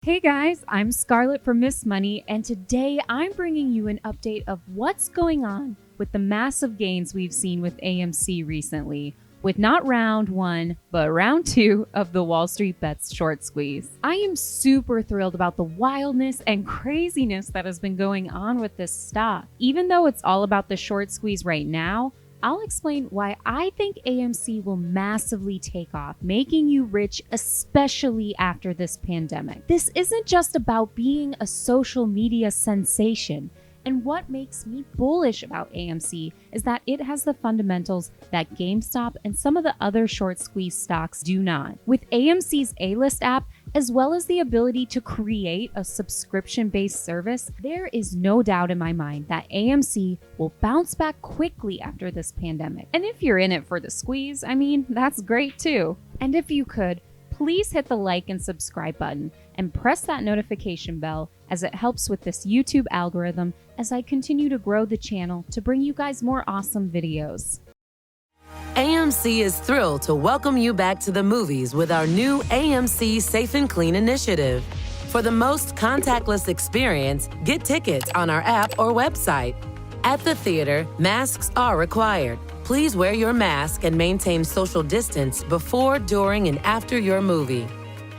Hey guys, I'm Scarlett from Miss Money, and today I'm bringing you an update of what's going on with the massive gains we've seen with AMC recently, with not round one, but round two of the Wall Street Bets short squeeze. I am super thrilled about the wildness and craziness that has been going on with this stock. Even though it's all about the short squeeze right now, I'll explain why I think AMC will massively take off, making you rich, especially after this pandemic. This isn't just about being a social media sensation. And what makes me bullish about AMC is that it has the fundamentals that GameStop and some of the other short squeeze stocks do not. With AMC's A-List app, as well as the ability to create a subscription-based service, there is no doubt in my mind that AMC will bounce back quickly after this pandemic. And if you're in it for the squeeze, that's great too. And if you could, please hit the like and subscribe button and press that notification bell, as it helps with this YouTube algorithm as I continue to grow the channel to bring you guys more awesome videos. AMC is thrilled to welcome you back to the movies with our new AMC Safe and Clean initiative. For the most contactless experience, get tickets on our app or website. At the theater, masks are required. Please wear your mask and maintain social distance before, during, and after your movie.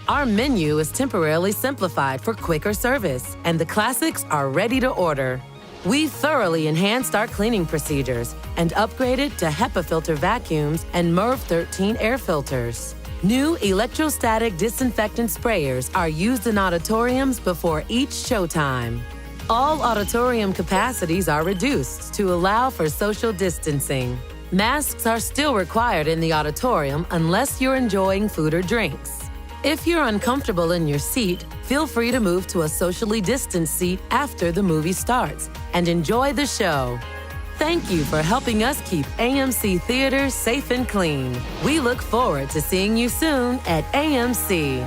Our menu is temporarily simplified for quicker service, and the classics are ready to order. We thoroughly enhanced our cleaning procedures and upgraded to HEPA filter vacuums and MERV 13 air filters. New electrostatic disinfectant sprayers are used in auditoriums before each showtime. All auditorium capacities are reduced to allow for social distancing. Masks are still required in the auditorium unless you're enjoying food or drinks. If you're uncomfortable in your seat, feel free to move to a socially distanced seat after the movie starts and enjoy the show. Thank you for helping us keep AMC theaters safe and clean. We look forward to seeing you soon at AMC.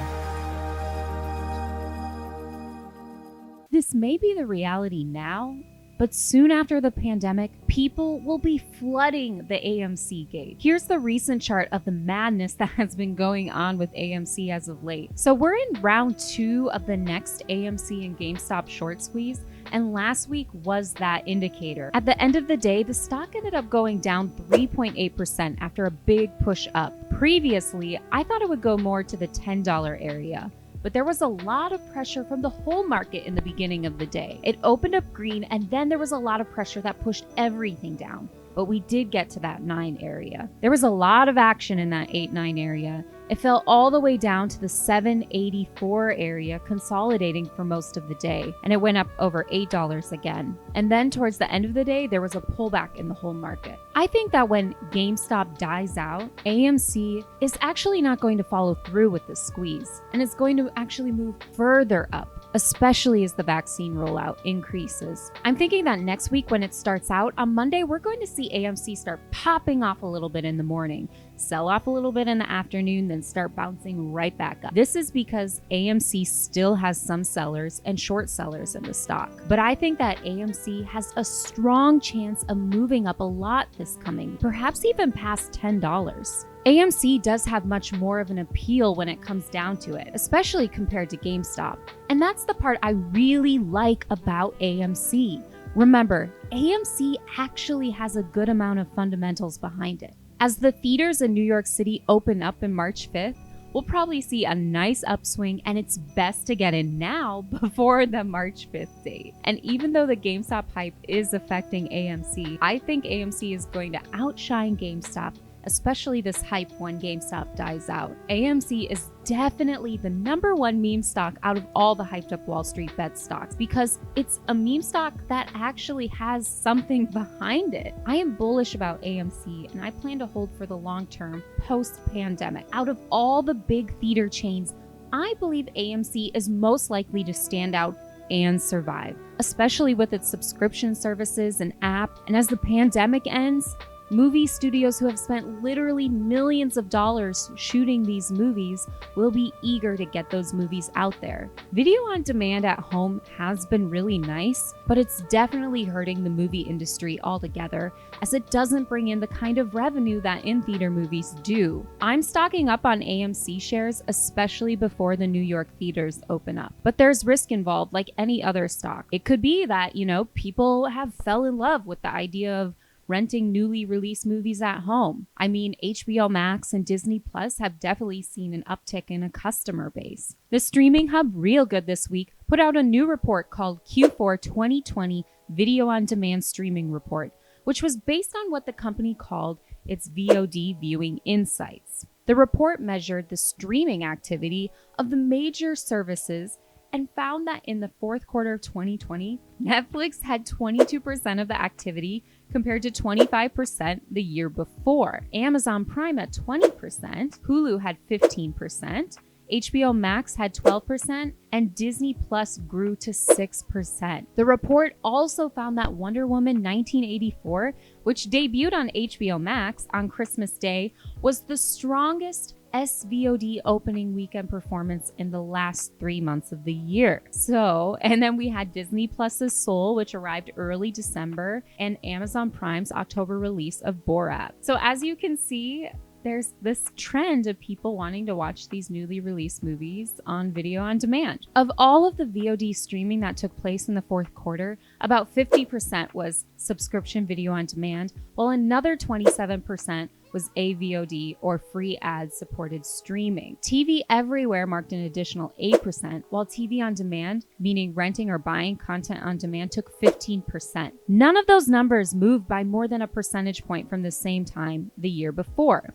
This may be the reality now, but soon after the pandemic, people will be flooding the AMC gate. Here's the recent chart of the madness that has been going on with AMC as of late. So we're in round two of the next AMC and GameStop short squeeze, and last week was that indicator. At the end of the day, the stock ended up going down 3.8% after a big push up. Previously, I thought it would go more to the $10 area. But there was a lot of pressure from the whole market in the beginning of the day. It opened up green, and then there was a lot of pressure that pushed everything down. But we did get to that 9 area. There was a lot of action in that 8-9 area. It fell all the way down to the 784 area, consolidating for most of the day, and it went up over $8 again. And then towards the end of the day, there was a pullback in the whole market. I think that when GameStop dies out, AMC is actually not going to follow through with this squeeze, and it's going to actually move further up, especially as the vaccine rollout increases. I'm thinking that next week when it starts out, on Monday, we're going to see AMC start popping off a little bit in the morning, sell off a little bit in the afternoon, then start bouncing right back up. This is because AMC still has some sellers and short sellers in the stock. But I think that AMC has a strong chance of moving up a lot this coming, perhaps even past $10. AMC does have much more of an appeal when it comes down to it, especially compared to GameStop. And that's the part I really like about AMC. Remember, AMC actually has a good amount of fundamentals behind it. As the theaters in New York City open up in March 5th, we'll probably see a nice upswing, and it's best to get in now before the March 5th date. And even though the GameStop hype is affecting AMC, I think AMC is going to outshine GameStop, especially this hype when GameStop dies out. AMC is definitely the #1 meme stock out of all the hyped up Wall Street Bet stocks, because it's a meme stock that actually has something behind it. I am bullish about AMC, and I plan to hold for the long term post-pandemic. Out of all the big theater chains, I believe AMC is most likely to stand out and survive, especially with its subscription services and app. And as the pandemic ends, Movie studios who have spent literally millions of dollars shooting these movies will be eager to get those movies out there. Video on demand at home has been really nice, but it's definitely hurting the movie industry altogether, as it doesn't bring in the kind of revenue that in-theater movies do. I'm stocking up on AMC shares, especially before the New York theaters open up. But there's risk involved like any other stock. It could be that, people have fell in love with the idea of renting newly released movies at home. I mean, HBO Max and Disney Plus have definitely seen an uptick in a customer base. The streaming hub Real Good this week put out a new report called Q4 2020 Video on Demand Streaming Report, which was based on what the company called its VOD viewing insights. The report measured the streaming activity of the major services and found that in the fourth quarter of 2020, Netflix had 22% of the activity compared to 25% the year before. Amazon Prime at 20%, Hulu had 15%, HBO Max had 12%, and Disney Plus grew to 6%. The report also found that Wonder Woman 1984, which debuted on HBO Max on Christmas Day, was the strongest SVOD opening weekend performance in the last 3 months of the year. And then we had Disney Plus's Soul, which arrived early December, and Amazon Prime's October release of Borat. So as you can see, there's this trend of people wanting to watch these newly released movies on video on demand. Of all of the VOD streaming that took place in the fourth quarter, about 50% was subscription video on demand, while another 27% was AVOD or free ad-supported streaming. TV Everywhere marked an additional 8%, while TV on demand, meaning renting or buying content on demand, took 15%. None of those numbers moved by more than a percentage point from the same time the year before.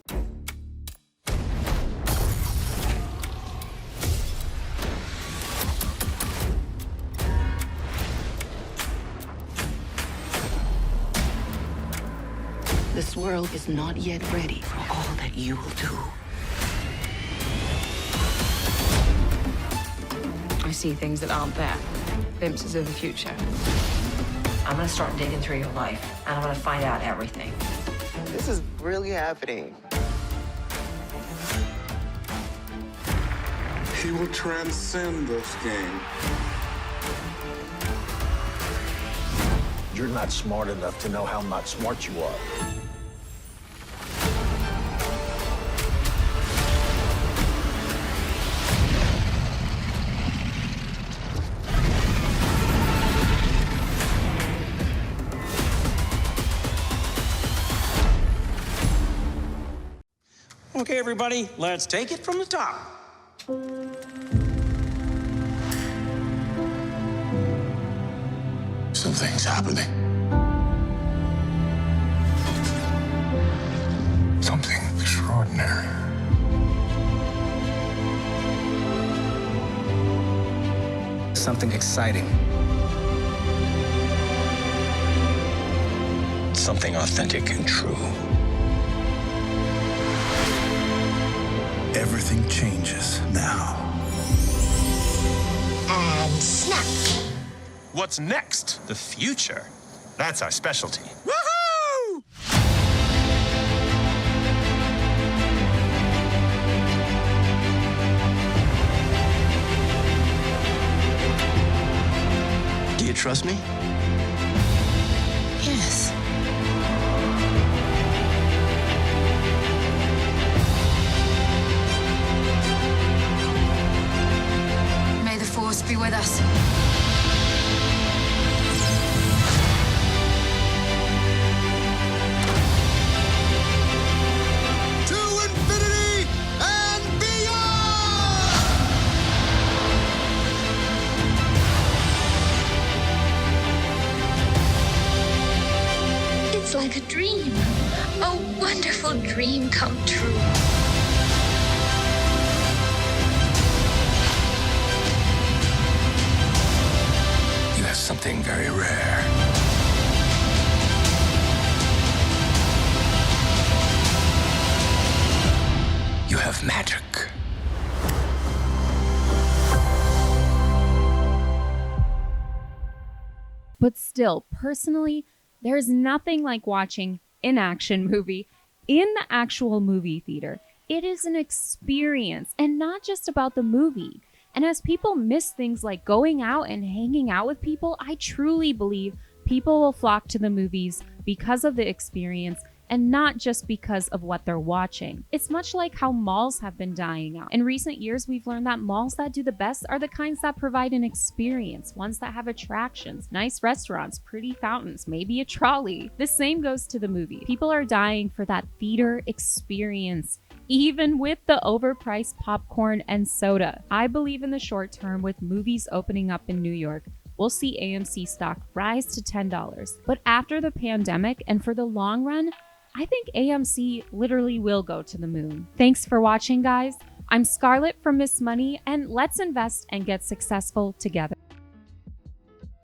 This world is not yet ready for all that you will do. I see things that aren't there. Glimpses of the future. I'm gonna start digging through your life, and I'm gonna find out everything. This is really happening. He will transcend this game. You're not smart enough to know how not smart you are. Okay, everybody, let's take it from the top. Something's happening. Something extraordinary. Something exciting. Something authentic and true. Everything changes now. And snap. What's next? The future. That's our specialty. Woohoo! Do you trust me? Yes. May the Force be with us. It's like a dream. A wonderful dream come true. You have something very rare. You have magic. But still, personally, there's nothing like watching an action movie in the actual movie theater. It is an experience and not just about the movie. And as people miss things like going out and hanging out with people, I truly believe people will flock to the movies because of the experience and not just because of what they're watching. It's much like how malls have been dying out. In recent years, we've learned that malls that do the best are the kinds that provide an experience, ones that have attractions, nice restaurants, pretty fountains, maybe a trolley. The same goes to the movie. People are dying for that theater experience, even with the overpriced popcorn and soda. I believe in the short term, with movies opening up in New York, we'll see AMC stock rise to $10. But after the pandemic and for the long run, I think AMC literally will go to the moon. Thanks for watching, guys. I'm Scarlett from Miss Money, and let's invest and get successful together.